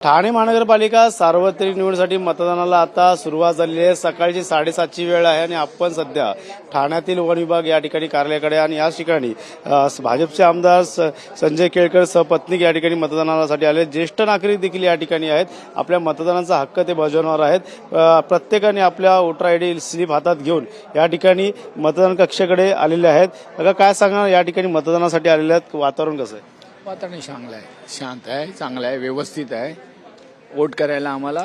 ठाणे महानगरपालिका सार्वत्रिक निवडणुकीसाठी मतदानाला आता सुरुवात झालेली आहे। सकाळची 7:30ची वेळ आहे आणि आपण सध्या ठाण्यातील वन विभाग या ठिकाणी कार्यालयाकडे आणि याच ठिकाणी भाजपचे आमदार संजय केळकर सहपत्नीक या ठिकाणी मतदानासाठी आले। ज्येष्ठ नागरिक देखील या ठिकाणी आहेत, आपल्या मतदानाचा हक्क ते बजावणार आहेत। प्रत्येकाने आपल्या वोटर आयडी स्लिप हातात घेऊन या ठिकाणी मतदान कक्षाकडे आलेले आहेत। काय सांगणार, या ठिकाणी मतदानासाठी आलेले आहेत, वातावरण कसं आहे? वातावरण चांगलं आहे, शांत आहे, चांगलं आहे, व्यवस्थित आहे। वोट करायला आम्हाला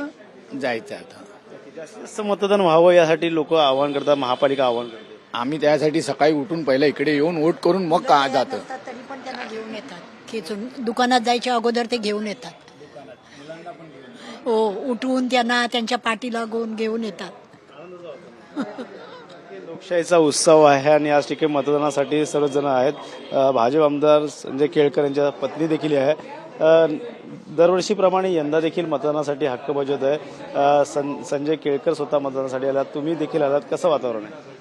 जायचं आहे। आता जास्तीत जास्त मतदान व्हावं यासाठी लोक आवाहन करतात, महापालिका आवाहन करते। आम्ही त्यासाठी सकाळी उठून पहिला इकडे येऊन वोट करून मग का जातं। तरी पण त्यांना घेऊन येतात, खेचून दुकानात जायच्या अगोदर ते घेऊन येतात। हो, उठवून त्यांना त्यांच्या पाठी लागून घेऊन येतात। लोकशाहीचा उत्सव आहे आणि आज ठिकाणी मतदानासाठी सर्वजण आहेत। भाजप आमदार संजय केळकर यांच्या पत्नी देखील आहे। दरवर्षीप्रमाणे यंदा देखील मतदानासाठी हक्क बजावत आहे। संजय केळकर स्वतः मतदानासाठी आलात, तुम्ही देखील आलात, कसं वातावरण आहे?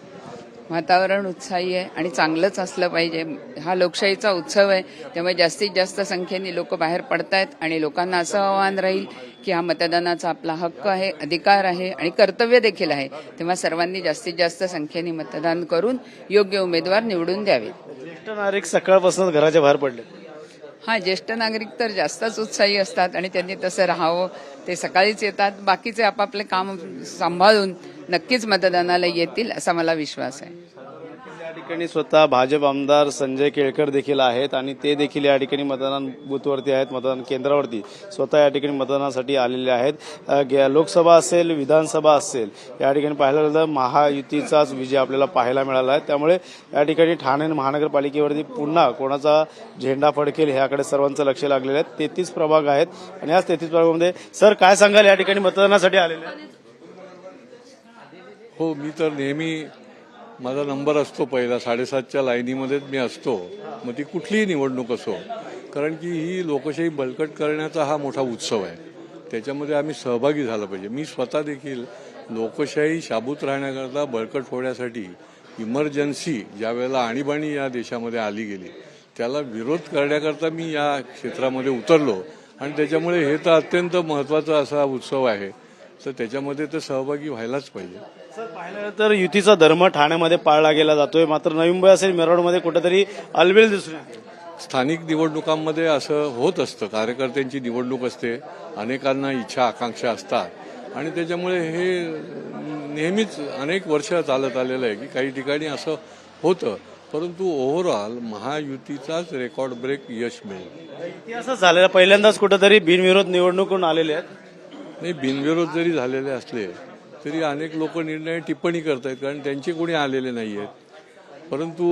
वातावरण उत्साही आहे आणि चांगलंच असलं पाहिजे। हा लोकशाहीचा उत्सव आहे, त्यामुळे जास्तीत जास्त संख्येने लोक बाहेर पडतायत आणि लोकांना असं आव्हान राहील की हा मतदानाचा आपला हक्क आहे, अधिकार आहे आणि कर्तव्य देखील आहे। तेव्हा सर्वांनी जास्तीत जास्त संख्येने मतदान करून योग्य उमेदवार निवडून द्यावे। ज्येष्ठ नागरिक सकाळपासून घराच्या बाहेर पडले। हा, ज्येष्ठ नागरिक तर जास्तच उत्साही असतात आणि त्यांनी तसं राहावं। ते सकाळीच येतात, बाकीचे आपापले काम सांभाळून नक्कीच मतदानाला येतील असा मला विश्वास आहे। या ठिकाणी स्वतः भाजप आमदार संजय केळकर देखील आहेत आणि ते देखील या ठिकाणी मतदान बूथवरती आहेत, मतदान केंद्रावरती स्वतः या ठिकाणी मतदानासाठी आलेले आहेत। लोकसभा असेल, विधानसभा असेल, या ठिकाणी पाहायला गेलं महायुतीचाच विजय आपल्याला पाहायला मिळाला आहे। त्यामुळे या ठिकाणी ठाणे महानगरपालिकेवरती पुन्हा कोणाचा झेंडा फडकेल ह्याकडे सर्वांचं लक्ष लागलेलं आहे। 33 प्रभाग आहेत आणि या 33 प्रभागामध्ये सर काय सांगाल, या ठिकाणी मतदानासाठी आलेले आहेत? हो, मी तर नेहमी माझा नंबर असतो पहिला 7:30च्या लाईनीमध्येच मी असतो, मग ती कुठलीही निवडणूक असो, कारण की ही लोकशाही बळकट करण्याचा हा मोठा उत्सव आहे, त्याच्यामध्ये आम्ही सहभागी झालं पाहिजे। मी स्वतः देखील लोकशाही शाबूत राहण्याकरता बळकट होण्यासाठी इमर्जन्सी ज्या वेळेला आणीबाणी या देशामध्ये आली गेली त्याला विरोध करण्याकरता मी या क्षेत्रामध्ये उतरलो आणि त्याच्यामुळे हे तर अत्यंत महत्त्वाचा असा उत्सव आहे, तर त्याच्यामध्ये तर सहभागी व्हायलाच पाहिजे। सर पाहिलं तर युतीचा धर्म ठाण्यामध्ये पाळला गेला जातोय, मात्र नवी मुंबई असेल, मेरठमध्ये कुठेतरी अलबेल दिसून येते। स्थानिक निवडणुकांमध्ये असं होत असतं, कार्यकर्त्यांची निवडणूक असते, अनेकांना इच्छा आकांक्षा असतात आणि त्याच्यामुळे हे नेहमीच अनेक वर्ष चालत आलेलं आहे की काही ठिकाणी असं होतं, परंतु ओव्हरऑल महायुतीचाच रेकॉर्ड ब्रेक यश मिळेल। इतिहासच झालेला, पहिल्यांदाच कुठेतरी बिनविरोध निवडणूक आलेले आहेत। नाही, बिनविरोध जरी झालेले असले तरी अनेक लोक निर्णय टिप्पणी करतायत कारण त्यांचे कोणी आलेले नाही आहेत, परंतु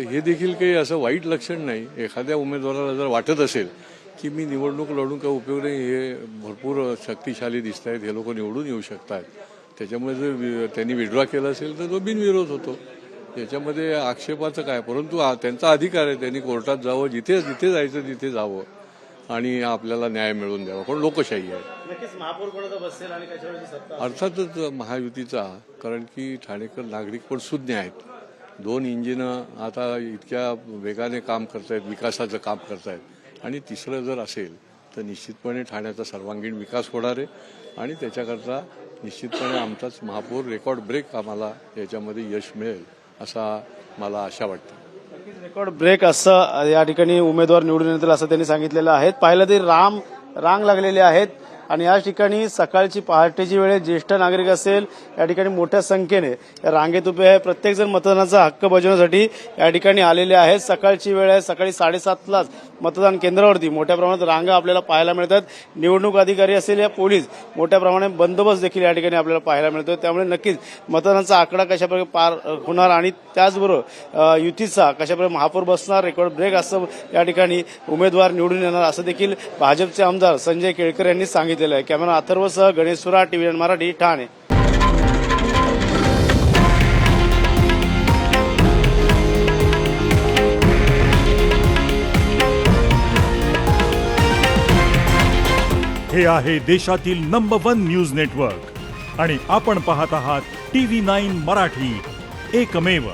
हे देखील काही असं वाईट लक्षण नाही। एखाद्या उमेदवाराला जर वाटत असेल की मी निवडणूक लढून काही उपयोग नाही, हे भरपूर शक्तिशाली दिसत आहेत, हे लोक निवडून येऊ शकतात, त्याच्यामुळे जर त्यांनी विड्रॉ केला असेल तर तो बिनविरोध होतो, याच्यामध्ये आक्षेपाचं काय। परंतु त्यांचा अधिकार आहे, त्यांनी कोर्टात जावं, जिथे जिथे जायचं तिथे जावं आणि आपल्याला न्याय मिळवून द्यावा, पण लोकशाही आहे। नक्कीच महापौर कोणाचा बसेल आणि कशावरची सत्ता? अर्थातच महायुतीचा, कारण की ठाणेकर नागरिक पण सुज्ञ आहेत। 2 इंजिनं आता इतक्या वेगाने काम करतायत, विकासाचं काम करतायत आणि तिसरं जर असेल तर निश्चितपणे ठाण्याचा सर्वांगीण विकास होणार आहे आणि त्याच्याकरता निश्चितपणे आमचाच महापौर रेकॉर्ड ब्रेक आम्हाला याच्यामध्ये यश मिळेल असा मला आशा वाटते। रेकॉर्ड ब्रेक असं या ठिकाणी उमेदवार निवडून येतील असं त्यांनी सांगितलेलं आहे। पाहिलं तरी रांग लागलेली आहेत आणि या ठिकाणी सकाळची पहाटेची वेळ, ज्येष्ठ नागरिक असेल या ठिकाणी मोठ्या संख्येने या रांगेत उभे आहे। प्रत्येकजण मतदानाचा हक्क बजावण्यासाठी या ठिकाणी आलेले आहेत। सकाळची वेळ आहे, सकाळी 7:30लाच मतदान केंद्रावरती मोठ्या प्रमाणात रांगा आपल्याला पाहायला मिळतात। निवडणूक अधिकारी असेल या पोलीस मोठ्या प्रमाणात बंदोबस्त देखील या ठिकाणी आपल्याला पाहायला मिळतो। त्यामुळे नक्कीच मतदानाचा आकडा कशाप्रकारे पार होणार आणि त्याचबरोबर युतीचा कशाप्रकारे महापौर बसणार, रेकॉर्ड ब्रेक असं या ठिकाणी उमेदवार निवडून येणार असं देखील भाजपचे आमदार संजय केळकर यांनी सांगितलेलं आहे। कॅमेरा अथर्वसह गणेश सुरा, TVN मराठी, ठाणे। हे आहे देशातील नंबर 1 न्यूज नेटवर्क आणि आपण पाहत आहात TV9 मराठी, एकमेव।